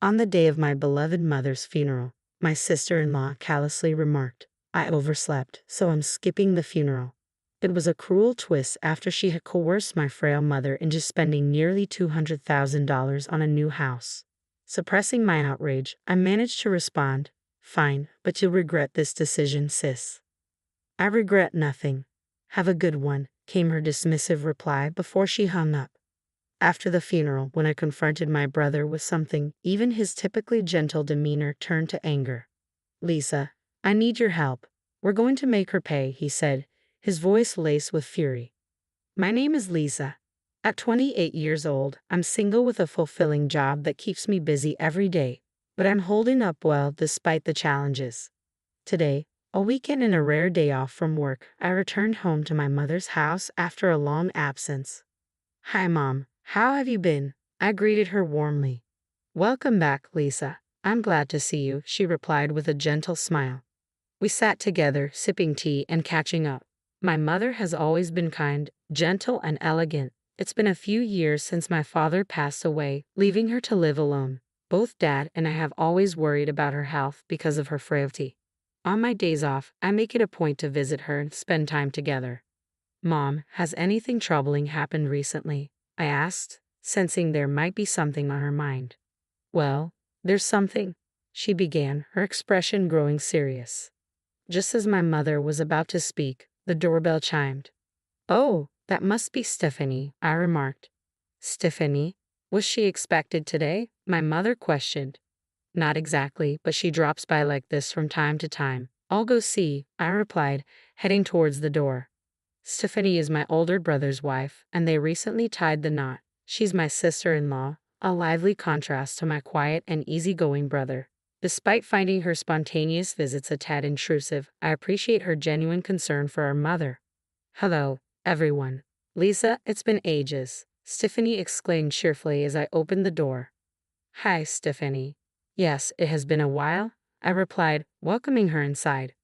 On the day of my beloved mother's funeral, my sister-in-law callously remarked, "I overslept, so I'm skipping the funeral." It was a cruel twist after she had coerced my frail mother into spending nearly $200,000 on a new house. Suppressing my outrage, I managed to respond, "Fine, but you'll regret this decision, sis." "I regret nothing. Have a good one," came her dismissive reply before she hung up. After the funeral, when I confronted my brother with something, even his typically gentle demeanor turned to anger. "Lisa, I need your help. We're going to make her pay," he said, his voice laced with fury. "My name is Lisa. At 28 years old, I'm single with a fulfilling job that keeps me busy every day, but I'm holding up well despite the challenges. Today, a weekend and a rare day off from work, I returned home to my mother's house after a long absence. "Hi, Mom. How have you been?" I greeted her warmly. "Welcome back, Lisa. I'm glad to see you," she replied with a gentle smile. We sat together, sipping tea and catching up. My mother has always been kind, gentle, and elegant. It's been a few years since my father passed away, leaving her to live alone. Both Dad and I have always worried about her health because of her frailty. On my days off, I make it a point to visit her and spend time together. "Mom, has anything troubling happened recently?" I asked, sensing there might be something on her mind. "Well, there's something," she began, her expression growing serious. Just as my mother was about to speak, the doorbell chimed. "Oh, that must be Stephanie," I remarked. "Stephanie? Was she expected today?" my mother questioned. "Not exactly, but she drops by like this from time to time. I'll go see," I replied, heading towards the door. Stephanie is my older brother's wife, and they recently tied the knot. She's my sister-in-law, a lively contrast to my quiet and easygoing brother. Despite finding her spontaneous visits a tad intrusive, I appreciate her genuine concern for our mother. "Hello, everyone. Lisa, it's been ages," Stephanie exclaimed cheerfully as I opened the door. "Hi, Stephanie." "Yes, it has been a while," I replied, welcoming her inside.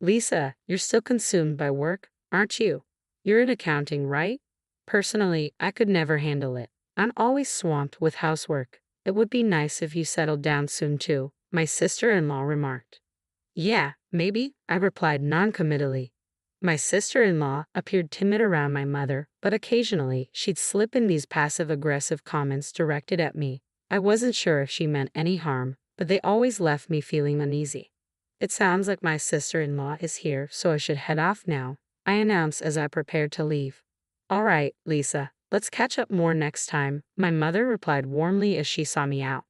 "Lisa, you're still consumed by work, aren't you? You're in accounting, right?" "Personally, I could never handle it. I'm always swamped with housework. It would be nice if you settled down soon too," my sister-in-law remarked. "Yeah, maybe," I replied noncommittally. My sister-in-law appeared timid around my mother, but occasionally she'd slip in these passive-aggressive comments directed at me. I wasn't sure if she meant any harm, but they always left me feeling uneasy. "It sounds like my sister-in-law is here, so I should head off now," I announced as I prepared to leave. "All right, Lisa, let's catch up more next time," my mother replied warmly as she saw me out.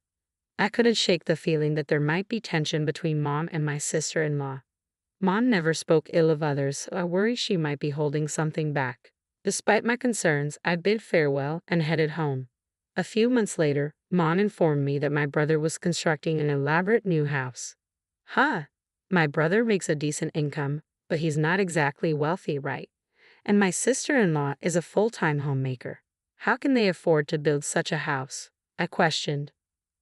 I couldn't shake the feeling that there might be tension between Mom and my sister-in-law. Mom never spoke ill of others, so I worry she might be holding something back. Despite my concerns, I bid farewell and headed home. A few months later, Mom informed me that my brother was constructing an elaborate new house. Huh! My brother makes a decent income, but he's not exactly wealthy, right? And my sister-in-law is a full-time homemaker. How can they afford to build such a house? I questioned.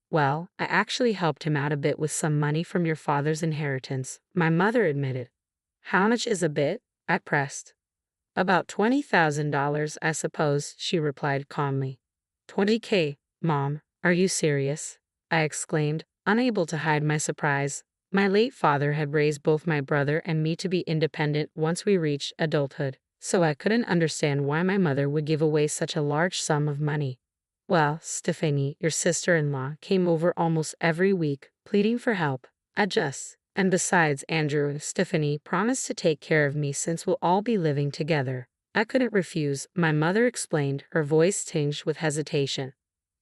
"Well, I actually helped him out a bit with some money from your father's inheritance," my mother admitted. "How much is a bit?" I pressed. "About $20,000, I suppose," she replied calmly. "20K, Mom, are you serious?" I exclaimed, unable to hide my surprise. My late father had raised both my brother and me to be independent once we reached adulthood, so I couldn't understand why my mother would give away such a large sum of money. "Well, Stephanie, your sister-in-law came over almost every week, pleading for help. And besides, Andrew and Stephanie promised to take care of me since we'll all be living together." I couldn't refuse, my mother explained, her voice tinged with hesitation.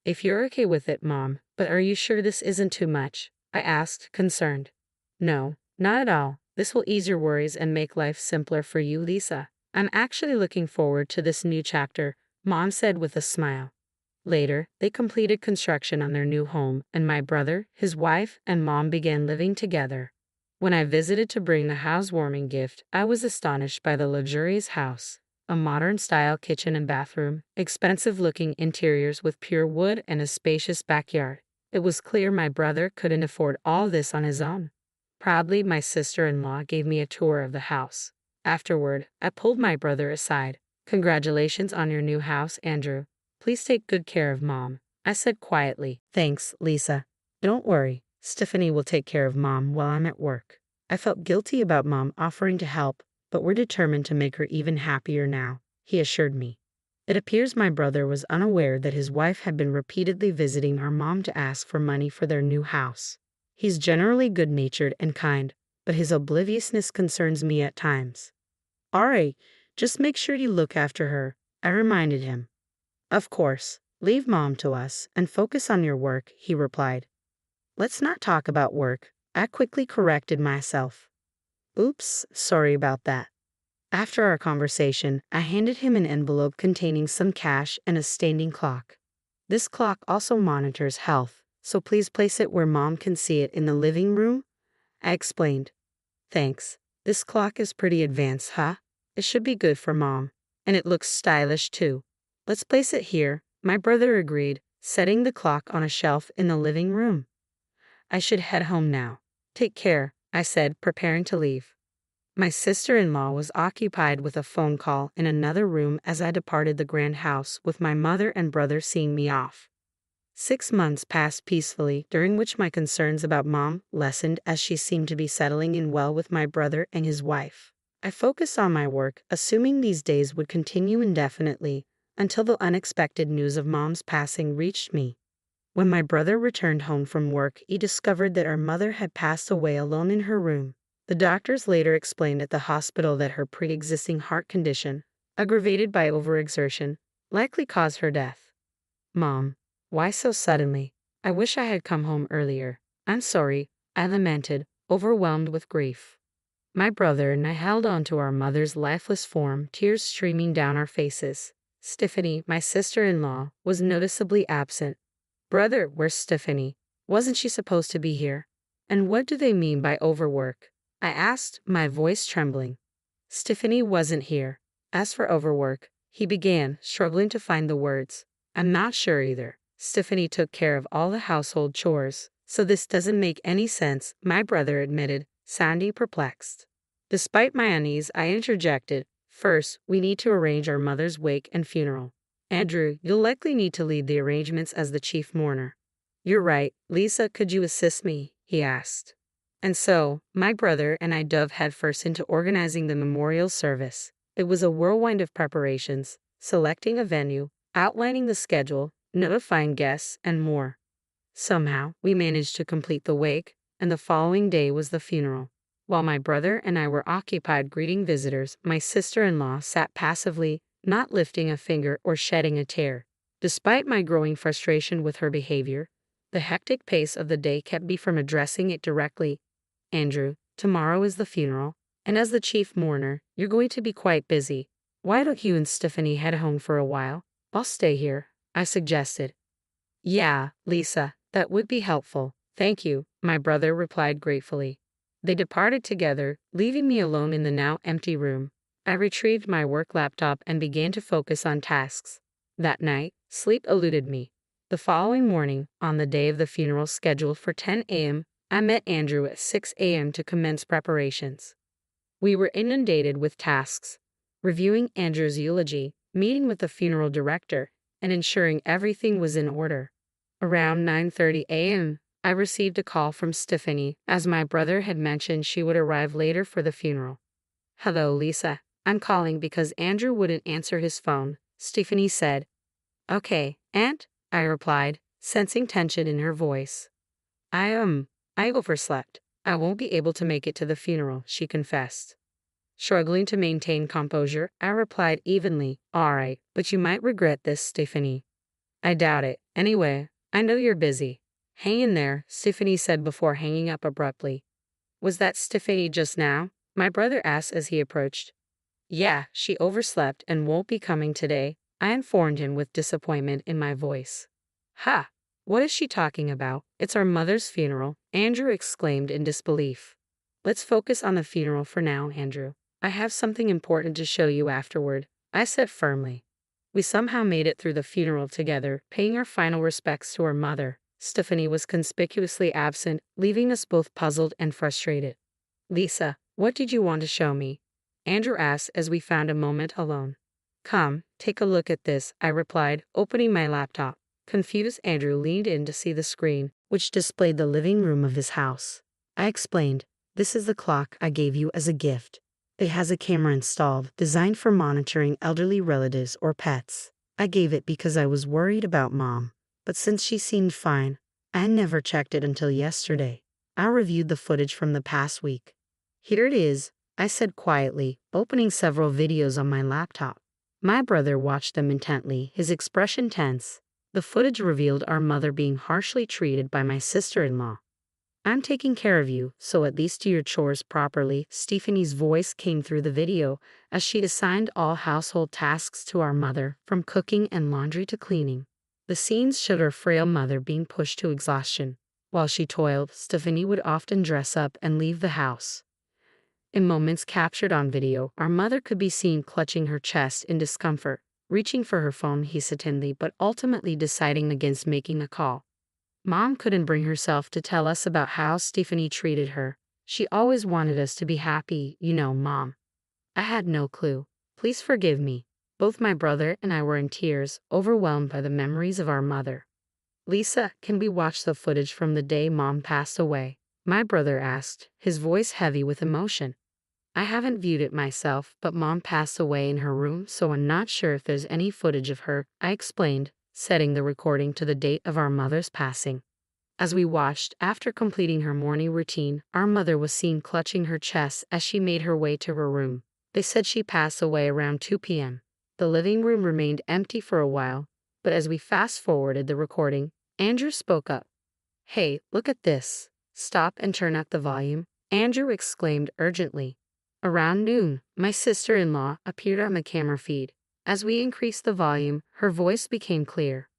"If you're okay with it, Mom, but are you sure this isn't too much?" I asked, concerned. "No, not at all. This will ease your worries and make life simpler for you, Lisa. I'm actually looking forward to this new chapter," Mom said with a smile. Later, they completed construction on their new home, and my brother, his wife, and Mom began living together. When I visited to bring the housewarming gift, I was astonished by the luxurious house. A modern-style kitchen and bathroom, expensive-looking interiors with pure wood, and a spacious backyard. It was clear my brother couldn't afford all this on his own. Proudly, my sister-in-law gave me a tour of the house. Afterward, I pulled my brother aside. "Congratulations on your new house, Andrew. Please take good care of Mom," I said quietly. "Thanks, Lisa." Don't worry, Stephanie will take care of Mom while I'm at work. I felt guilty about Mom offering to help, but we're determined to make her even happier now, he assured me. It appears my brother was unaware that his wife had been repeatedly visiting our mom to ask for money for their new house. He's generally good-natured and kind, but his obliviousness concerns me at times. All right, just make sure you look after her, I reminded him. Of course, leave Mom to us and focus on your work, he replied. Let's not talk about work, I quickly corrected myself. Oops, sorry about that. After our conversation, I handed him an envelope containing some cash and a standing clock. This clock also monitors health, so please place it where Mom can see it in the living room, I explained. Thanks. This clock is pretty advanced, huh? It should be good for Mom. And it looks stylish too. Let's place it here, my brother agreed, setting the clock on a shelf in the living room. I should head home now. Take care, I said, preparing to leave. My sister-in-law was occupied with a phone call in another room as I departed the grand house, with my mother and brother seeing me off. 6 months passed peacefully, during which my concerns about Mom lessened as she seemed to be settling in well with my brother and his wife. I focused on my work, assuming these days would continue indefinitely, until the unexpected news of Mom's passing reached me. When my brother returned home from work, he discovered that our mother had passed away alone in her room. The doctors later explained at the hospital that her pre-existing heart condition, aggravated by overexertion, likely caused her death. Mom, why so suddenly? I wish I had come home earlier. I'm sorry, I lamented, overwhelmed with grief. My brother and I held on to our mother's lifeless form, tears streaming down our faces. Stephanie, my sister-in-law, was noticeably absent. Brother, where's Stephanie? Wasn't she supposed to be here? And what do they mean by overwork? I asked, my voice trembling. Stephanie wasn't here. As for overwork, he began, struggling to find the words. I'm not sure either. Stephanie took care of all the household chores, so this doesn't make any sense, my brother admitted, sounding perplexed. Despite my unease, I interjected, first, we need to arrange our mother's wake and funeral. Andrew, you'll likely need to lead the arrangements as the chief mourner. You're right, Lisa, could you assist me? He asked. And so, my brother and I dove headfirst into organizing the memorial service. It was a whirlwind of preparations, selecting a venue, outlining the schedule, notifying guests, and more. Somehow, we managed to complete the wake, and the following day was the funeral. While my brother and I were occupied greeting visitors, my sister-in-law sat passively, not lifting a finger or shedding a tear. Despite my growing frustration with her behavior, the hectic pace of the day kept me from addressing it directly. Andrew, tomorrow is the funeral, and as the chief mourner, you're going to be quite busy. Why don't you and Stephanie head home for a while? I'll stay here, I suggested. Yeah, Lisa, that would be helpful. Thank you, my brother replied gratefully. They departed together, leaving me alone in the now empty room. I retrieved my work laptop and began to focus on tasks. That night, sleep eluded me. The following morning, on the day of the funeral scheduled for 10 a.m., I met Andrew at 6 a.m. to commence preparations. We were inundated with tasks, reviewing Andrew's eulogy, meeting with the funeral director, and ensuring everything was in order. Around 9:30 a.m., I received a call from Stephanie, as my brother had mentioned she would arrive later for the funeral. Hello, Lisa. I'm calling because Andrew wouldn't answer his phone, Stephanie said. Okay, Aunt, I replied, sensing tension in her voice. I overslept. I won't be able to make it to the funeral, she confessed. Struggling to maintain composure, I replied evenly, all right, but you might regret this, Stephanie. I doubt it. Anyway, I know you're busy. Hang in there, Stephanie said before hanging up abruptly. Was that Stephanie just now? My brother asked as he approached. Yeah, she overslept and won't be coming today, I informed him with disappointment in my voice. Ha! What is she talking about? It's our mother's funeral, Andrew exclaimed in disbelief. Let's focus on the funeral for now, Andrew. I have something important to show you afterward, I said firmly. We somehow made it through the funeral together, paying our final respects to our mother. Stephanie was conspicuously absent, leaving us both puzzled and frustrated. Lisa, what did you want to show me? Andrew asked as we found a moment alone. Come, take a look at this, I replied, opening my laptop. Confused, Andrew leaned in to see the screen, which displayed the living room of his house. I explained, "This is the clock I gave you as a gift. It has a camera installed, designed for monitoring elderly relatives or pets. I gave it because I was worried about Mom, but since she seemed fine, I never checked it until yesterday. I reviewed the footage from the past week. Here it is," I said quietly, opening several videos on my laptop. My brother watched them intently, his expression tense. The footage revealed our mother being harshly treated by my sister-in-law. "I'm taking care of you, so at least do your chores properly." Stephanie's voice came through the video as she assigned all household tasks to our mother, from cooking and laundry to cleaning. The scenes showed our frail mother being pushed to exhaustion. While she toiled, Stephanie would often dress up and leave the house. In moments captured on video, our mother could be seen clutching her chest in discomfort, reaching for her phone hesitantly but ultimately deciding against making a call. Mom couldn't bring herself to tell us about how Stephanie treated her. "She always wanted us to be happy, you know, Mom." I had no clue. Please forgive me. Both my brother and I were in tears, overwhelmed by the memories of our mother. "Lisa, can we watch the footage from the day Mom passed away?" my brother asked, his voice heavy with emotion. "I haven't viewed it myself, but Mom passed away in her room, so I'm not sure if there's any footage of her," I explained, setting the recording to the date of our mother's passing. As we watched, after completing her morning routine, our mother was seen clutching her chest as she made her way to her room. They said she passed away around 2 p.m. The living room remained empty for a while, but as we fast-forwarded the recording, Andrew spoke up. "Hey, look at this. Stop and turn up the volume," Andrew exclaimed urgently. Around noon, my sister-in-law appeared on the camera feed. As we increased the volume, her voice became clear.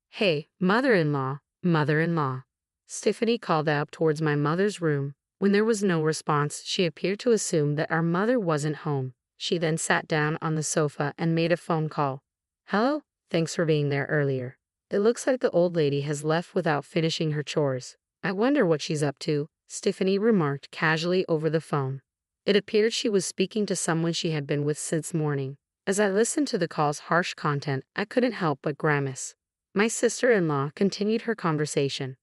"Hey, mother-in-law, mother-in-law." Stephanie called out towards my mother's room. When there was no response, she appeared to assume that our mother wasn't home. She then sat down on the sofa and made a phone call. "Hello? Thanks for being there earlier. It looks like the old lady has left without finishing her chores. I wonder what she's up to," Stephanie remarked casually over the phone. It appeared she was speaking to someone she had been with since morning. As I listened to the call's harsh content, I couldn't help but grimace. My sister-in-law continued her conversation.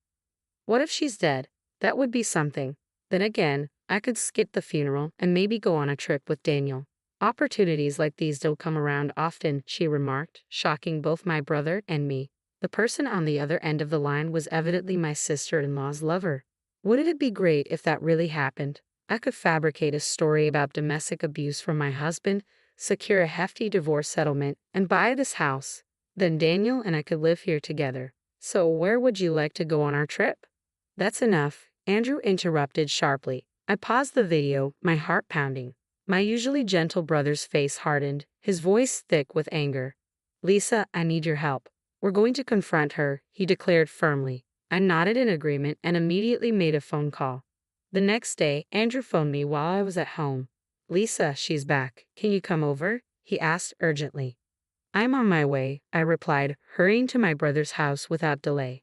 "What if she's dead? That would be something. Then again, I could skip the funeral and maybe go on a trip with Daniel. Opportunities like these don't come around often," she remarked, shocking both my brother and me. The person on the other end of the line was evidently my sister-in-law's lover. Wouldn't it be great if that really happened? I could fabricate a story about domestic abuse from my husband, secure a hefty divorce settlement, and buy this house. Then Daniel and I could live here together. "So where would you like to go on our trip?" "That's enough," Andrew interrupted sharply. I paused the video, my heart pounding. My usually gentle brother's face hardened, his voice thick with anger. "Lisa, I need your help. We're going to confront her," he declared firmly. I nodded in agreement and immediately made a phone call. The next day, Andrew phoned me while I was at home. "Lisa, she's back. Can you come over?" he asked urgently. "I'm on my way," I replied, hurrying to my brother's house without delay.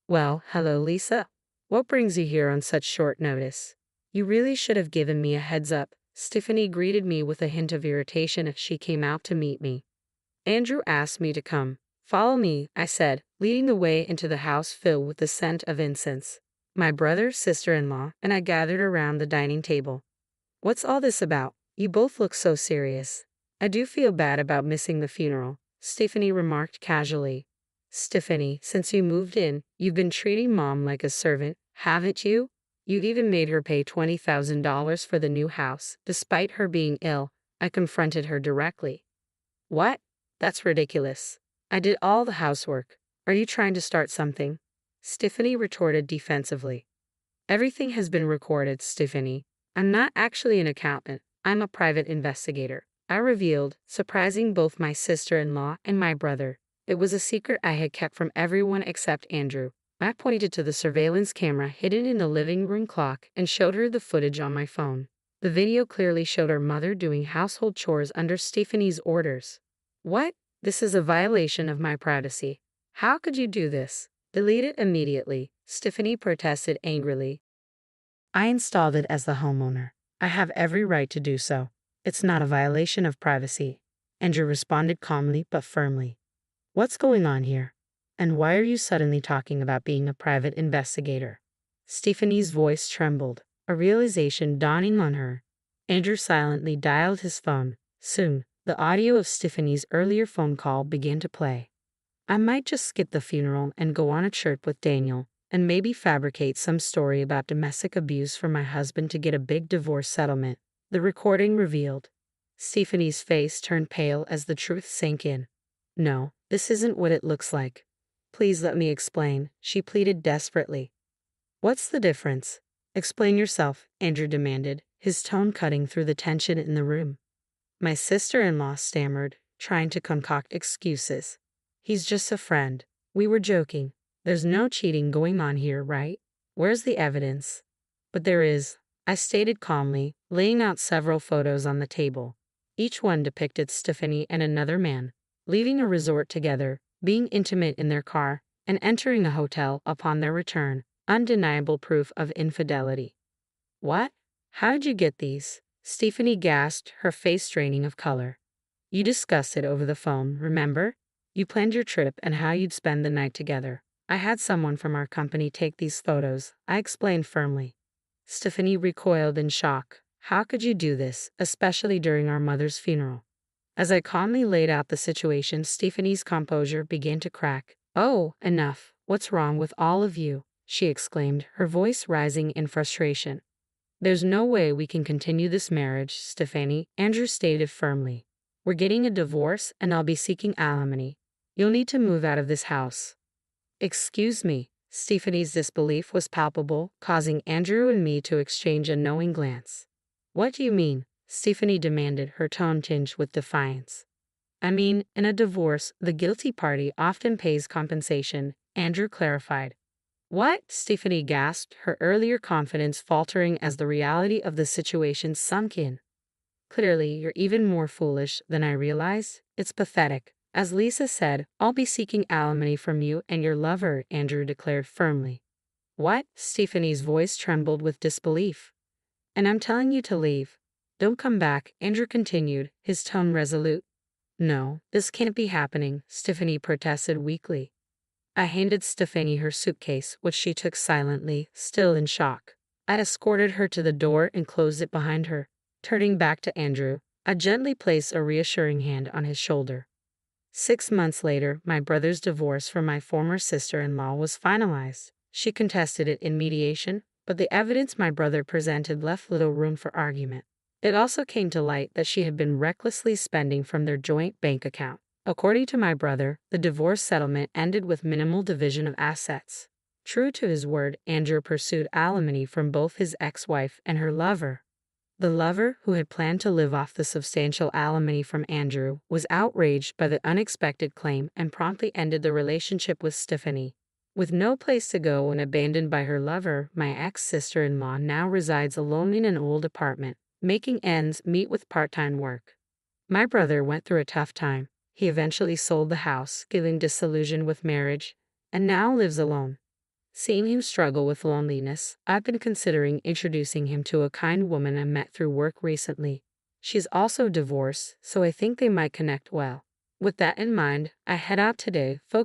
"Well, hello, Lisa. What brings you here on such short notice?" "You really should have given me a heads up." Stephanie greeted me with a hint of irritation as she came out to meet me. "Andrew asked me to come." "Follow me," I said, leading the way into the house filled with the scent of incense. My brother, sister-in-law, and I gathered around the dining table. "What's all this about? You both look so serious." "I do feel bad about missing the funeral," Stephanie remarked casually. "Stephanie, since you moved in, you've been treating Mom like a servant, haven't you? You've even made her pay $20,000 for the new house, despite her being ill." I confronted her directly. "What? That's ridiculous. I did all the housework. Are you trying to start something?" Stephanie retorted defensively. "Everything has been recorded, Stephanie. I'm not actually an accountant. I'm a private investigator," I revealed, surprising both my sister-in-law and my brother. It was a secret I had kept from everyone except Andrew. I pointed to the surveillance camera hidden in the living room clock and showed her the footage on my phone. The video clearly showed our mother doing household chores under Stephanie's orders. "What? This is a violation of my privacy. How could you do this?" "Delete it immediately," Stephanie protested angrily. "I installed it as the homeowner. I have every right to do so. It's not a violation of privacy," Andrew responded calmly but firmly. "What's going on here?" And why are you suddenly talking about being a private investigator? Stephanie's voice trembled, a realization dawning on her. Andrew silently dialed his phone. Soon, the audio of Stephanie's earlier phone call began to play. I might just skip the funeral and go on a trip with Daniel, and maybe fabricate some story about domestic abuse for my husband to get a big divorce settlement, the recording revealed. Stephanie's face turned pale as the truth sank in. No, this isn't what it looks like. Please let me explain, she pleaded desperately. What's the difference? Explain yourself, Andrew demanded, his tone cutting through the tension in the room. My sister-in-law stammered, trying to concoct excuses. He's just a friend. We were joking. There's no cheating going on here, right? Where's the evidence? But there is, I stated calmly, laying out several photos on the table. Each one depicted Stephanie and another man, leaving a resort together, being intimate in their car, and entering a hotel upon their return, undeniable proof of infidelity. What? How did you get these? Stephanie gasped, her face draining of color. You discussed it over the phone, remember? You planned your trip and how you'd spend the night together. I had someone from our company take these photos, I explained firmly. Stephanie recoiled in shock. How could you do this, especially during our mother's funeral? As I calmly laid out the situation, Stephanie's composure began to crack. Oh, enough. What's wrong with all of you? She exclaimed, her voice rising in frustration. There's no way we can continue this marriage, Stephanie, Andrew stated firmly. We're getting a divorce and I'll be seeking alimony. You'll need to move out of this house. Excuse me. Stephanie's disbelief was palpable, causing Andrew and me to exchange a knowing glance. What do you mean? Stephanie demanded, her tone tinged with defiance. I mean, in a divorce, the guilty party often pays compensation, Andrew clarified. What? Stephanie gasped, her earlier confidence faltering as the reality of the situation sunk in. Clearly, you're even more foolish than I realized. It's pathetic. As Lisa said, I'll be seeking alimony from you and your lover, Andrew declared firmly. What? Stephanie's voice trembled with disbelief. And I'm telling you to leave. Don't come back, Andrew continued, his tone resolute. No, this can't be happening, Stephanie protested weakly. I handed Stephanie her suitcase, which she took silently, still in shock. I escorted her to the door and closed it behind her. Turning back to Andrew, I gently placed a reassuring hand on his shoulder. 6 months later, my brother's divorce from my former sister-in-law was finalized. She contested it in mediation, but the evidence my brother presented left little room for argument. It also came to light that she had been recklessly spending from their joint bank account. According to my brother, the divorce settlement ended with minimal division of assets. True to his word, Andrew pursued alimony from both his ex-wife and her lover. The lover, who had planned to live off the substantial alimony from Andrew, was outraged by the unexpected claim and promptly ended the relationship with Stephanie. With no place to go and abandoned by her lover, my ex-sister-in-law now resides alone in an old apartment, making ends meet with part-time work. My brother went through a tough time. He eventually sold the house, feeling disillusioned with marriage, and now lives alone. Seeing him struggle with loneliness, I've been considering introducing him to a kind woman I met through work recently. She's also divorced, so I think they might connect well. With that in mind, I head out today,